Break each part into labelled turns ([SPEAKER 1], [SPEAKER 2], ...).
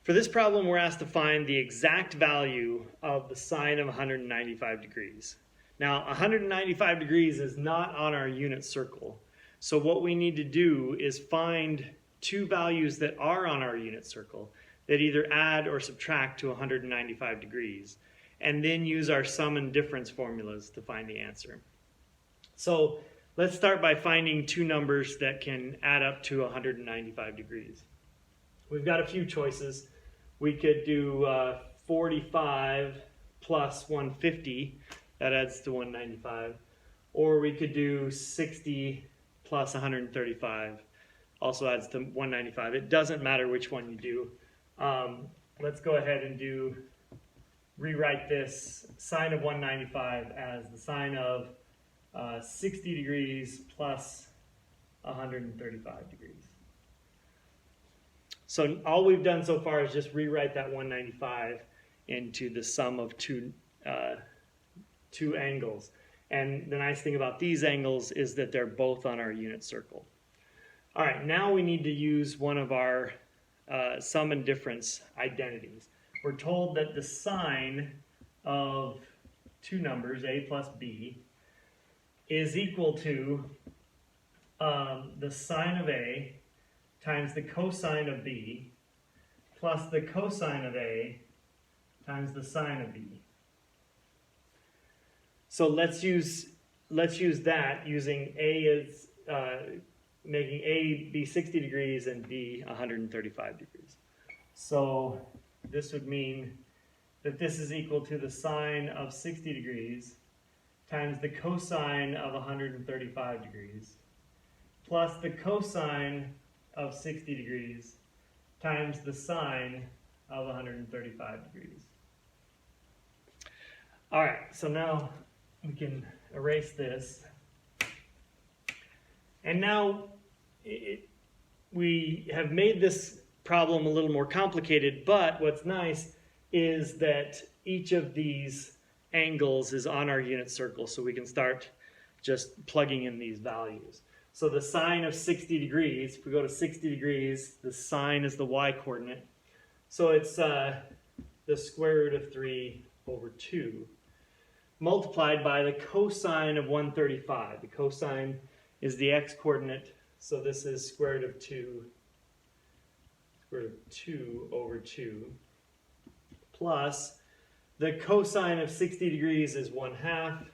[SPEAKER 1] For this problem, we're asked to find the exact value of the sine of 195 degrees. Now, 195 degrees is not on our unit circle. So what we need to do is find two values that are on our unit circle that either add or subtract to 195 degrees, and then use our sum and difference formulas to find the answer. So let's start by finding two numbers that can add up to 195 degrees. We've got a few choices. We could do 45 plus 150, that adds to 195. Or we could do 60 plus 135, also adds to 195. It doesn't matter which one you do. Let's go ahead and rewrite this sine of 195 as the sine of 60 degrees plus 135 degrees. So all we've done so far is just rewrite that 195 into the sum of two angles. And the nice thing about these angles is that they're both on our unit circle. All right, now we need to use one of our sum and difference identities. We're told that the sine of two numbers, a plus b, is equal to the sine of a times the cosine of b plus the cosine of a times the sine of b. So let's use that using a as making a be 60 degrees and b 135 degrees. So this would mean that this is equal to the sine of 60 degrees times the cosine of 135 degrees plus the cosine of 60 degrees times the sine of 135 degrees. All right, so now we can erase this. And now we have made this problem a little more complicated, but what's nice is that each of these angles is on our unit circle, so we can start just plugging in these values. So the sine of 60 degrees, if we go to 60 degrees, the sine is the y-coordinate. So it's the square root of 3 over 2 multiplied by the cosine of 135. The cosine is the x-coordinate, so this is square root of 2 over 2 plus the cosine of 60 degrees is 1/2,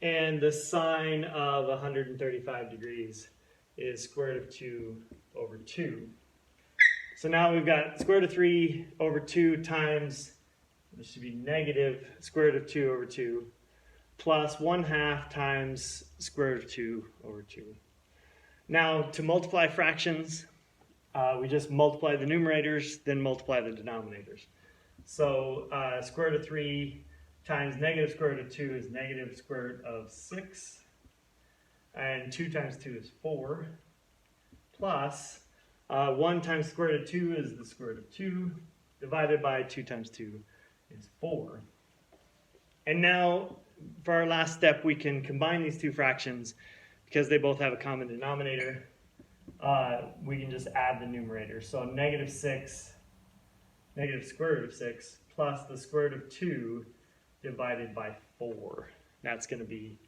[SPEAKER 1] and the sine of 135 degrees is square root of 2 over 2. So now we've got square root of 3 over 2 times, this should be negative square root of 2 over 2, plus 1/2 times square root of 2 over 2. Now to multiply fractions, we just multiply the numerators, then multiply the denominators. So square root of 3 times negative square root of 2 is negative square root of 6. And 2 times 2 is 4. Plus 1 times square root of 2 is the square root of 2. Divided by 2 times 2 is 4. And now for our last step, we can combine these two fractions because they both have a common denominator. We can just add the numerator. So negative 6, negative square root of 6, plus the square root of 2 divided by 4. That's going to be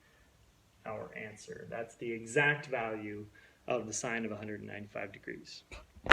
[SPEAKER 1] our answer. That's the exact value of the sine of 195 degrees.